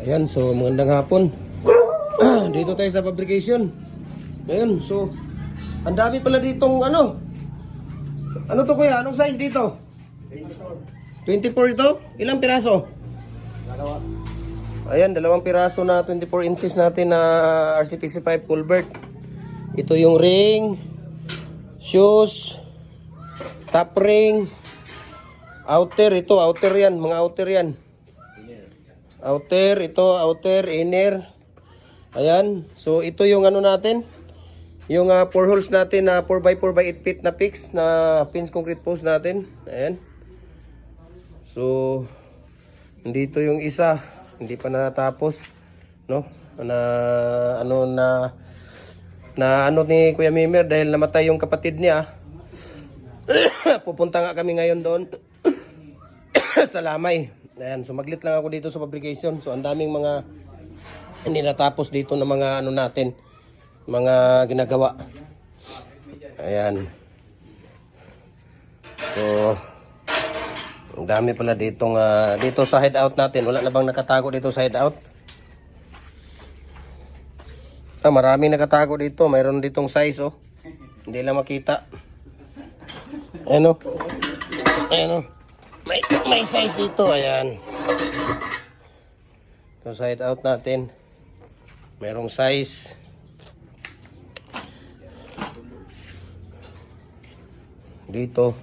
Ayan, so magandang hapon. Dito tayo sa fabrication. Ayan, so ang dami pala ditong ano. Ano to kuya? Anong size dito? 24 ito? Ilang piraso? Dalawa. Ayan, 2 piraso na 24 inches natin na RCPC5 culvert. Ito yung ring, shoes, top ring, outer. Ito, outer yan, mga outer yan. Outer, ito, outer, inner. Ayan, so ito yung ano natin. Yung 4 holes natin na 4x4 by 8 feet na fix na pins concrete post natin. Ayan. So, dito yung isa. Hindi pa natapos. No? Na ano ni Kuya Mimer dahil namatay yung kapatid niya. Pupunta nga kami ngayon doon. Sa Lamay. Ayan, so maglit lang ako dito sa publication. So ang daming mga hindi natapos dito na mga ano natin, mga ginagawa. Ayan. So ang dami pala ditong dito sa hideout natin. Wala na bang nakatago dito sa hideout? Maraming nakatago dito. Mayroon ditong size oh. Hindi lang makita. Ayan oh. Ayan oh. May size dito, ayan. So side out natin. Merong size. Dito.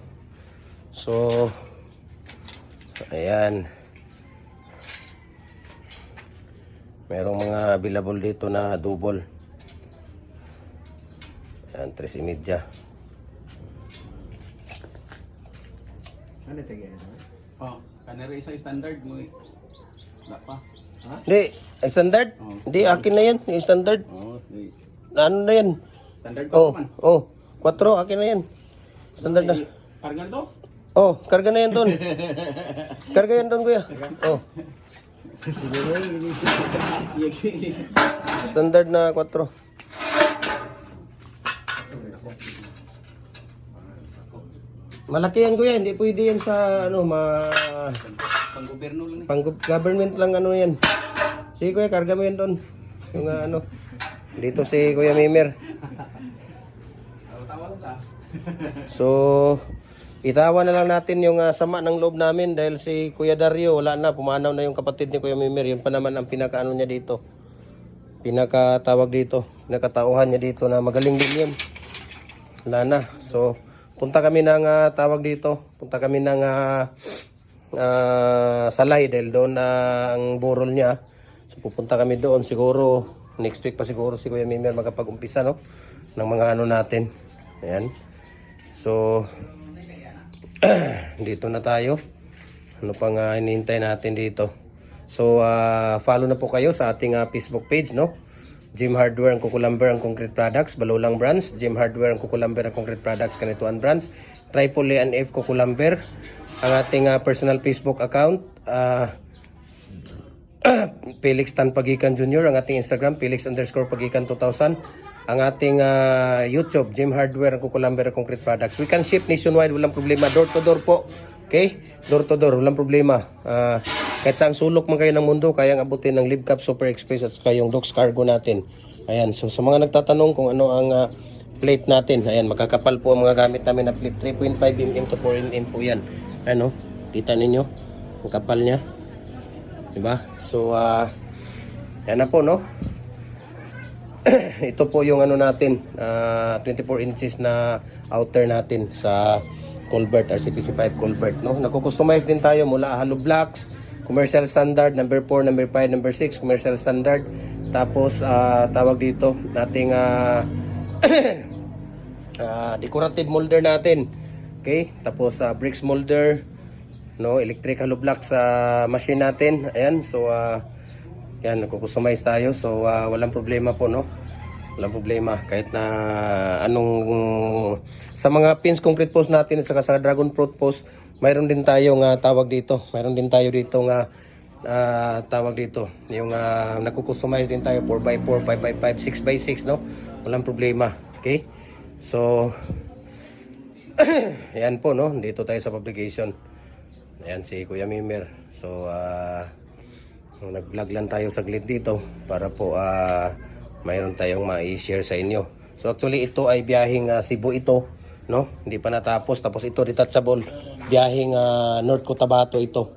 So ayan. Merong mga available dito na double. Ayan, 3.5. Ano ito yan? Oh, kanina isa standard mo eh. Wala pa. Ha? Hindi, ay standard? Oh. Hindi, akin na yan. Yung standard. Oh, di. Ano na yan? Standard Oh, ko man. oh. 4, akin na yan. Standard na. Karga to? Oh, karga na yan doon. Karga yan doon, kuya. Oh, standard na 4. Malaki yan, kuya. Hindi pwede yan sa ano, Pang gobyerno lang eh. pang government lang ano yan. Sige, kuya, karga mo yan doon. Yung ano. Dito si Kuya Mimer. Tawa lang ta. So, itawan na lang natin yung sama ng loob namin dahil si Kuya Dario wala na, pumanaw na yung kapatid ni Kuya Mimer. Yun pa naman ang pinakaano niya dito. Pinakatawag dito, pinakatauhan niya dito na magaling din yun. Wala na. So, punta kami ng tawag dito. Punta kami ng Salay dahil doon ang burol niya. So, pupunta kami doon siguro next week pa siguro si Kuya Mimer magkapag-umpisa no ng mga ano natin. Ayan. So, dito na tayo. Ano pang hinihintay natin dito? So, follow na po kayo sa ating Facebook page, no? Jim Hardware ang Kukulamber ang Concrete Products, Balulang Brands, Jim Hardware ang Kukulamber ang Concrete Products, Kanituan Brands, Tripoli and F Kukulamber, ang ating personal Facebook account, Felix Tan Pagikan Jr., ang ating Instagram, Felix_Pagikan 2000, ang ating YouTube, Jim Hardware ang Kukulamber ang Concrete Products. We can ship nationwide, walang problema, door to door po. Okay? Door to door, walang problema. Kahit saan sulok man kayo ng mundo, kayang abutin ng Libcap Super Express at saka yung Docs Cargo natin. Ayan, so sa mga nagtatanong kung ano ang plate natin, ayan, magkakapal po ang mga gamit namin na plate. 3.5 mm to 4 mm po yan. Ano, kita ninyo, ang kapal niya. Diba? So, yan na po, no? Ito po yung ano natin, 24 inches na outer natin sa culvert, RCPC5 culvert, no? Nagko-customize din tayo mula hollow blocks, commercial standard, number 4, number 5, number 6, commercial standard. Tapos, tawag dito, nating decorative molder natin. Okay? Tapos, bricks molder, no? Electric hollow blocks sa machine natin. Ayan, so, yan, nagko-customize tayo. So, walang problema po, no? Walang problema. Kahit na anong sa mga pins concrete post natin at saka sa dragon fruit post, mayroon din tayong tawag dito. Mayroon din tayo dito nga tawag dito. Yung nagko-customize din tayo 4x4, 5x5, 6x6, no? Walang problema. Okay? So, ayan po, no? Dito tayo sa publication. Ayan si Kuya Mimer. So, So, nag-vlog lang tayo saglit dito para po mayroon tayong ma-share sa inyo. So actually ito ay biyaheng Cebu ito, no? Hindi pa natapos. Tapos ito detachable biyaheng North Cotabato ito,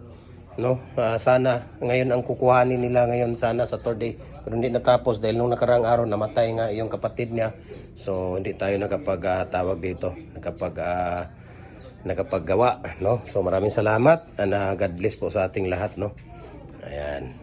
no? Sana ngayon ang kukuhanin nila ngayon sana Saturday, pero hindi natapos dahil nung nakaraang araw namatay nga yung kapatid niya. So hindi tayo nakapag-tawag dito, nakapaggawa, no? So maraming salamat and God bless po sa ating lahat, no? Ayan.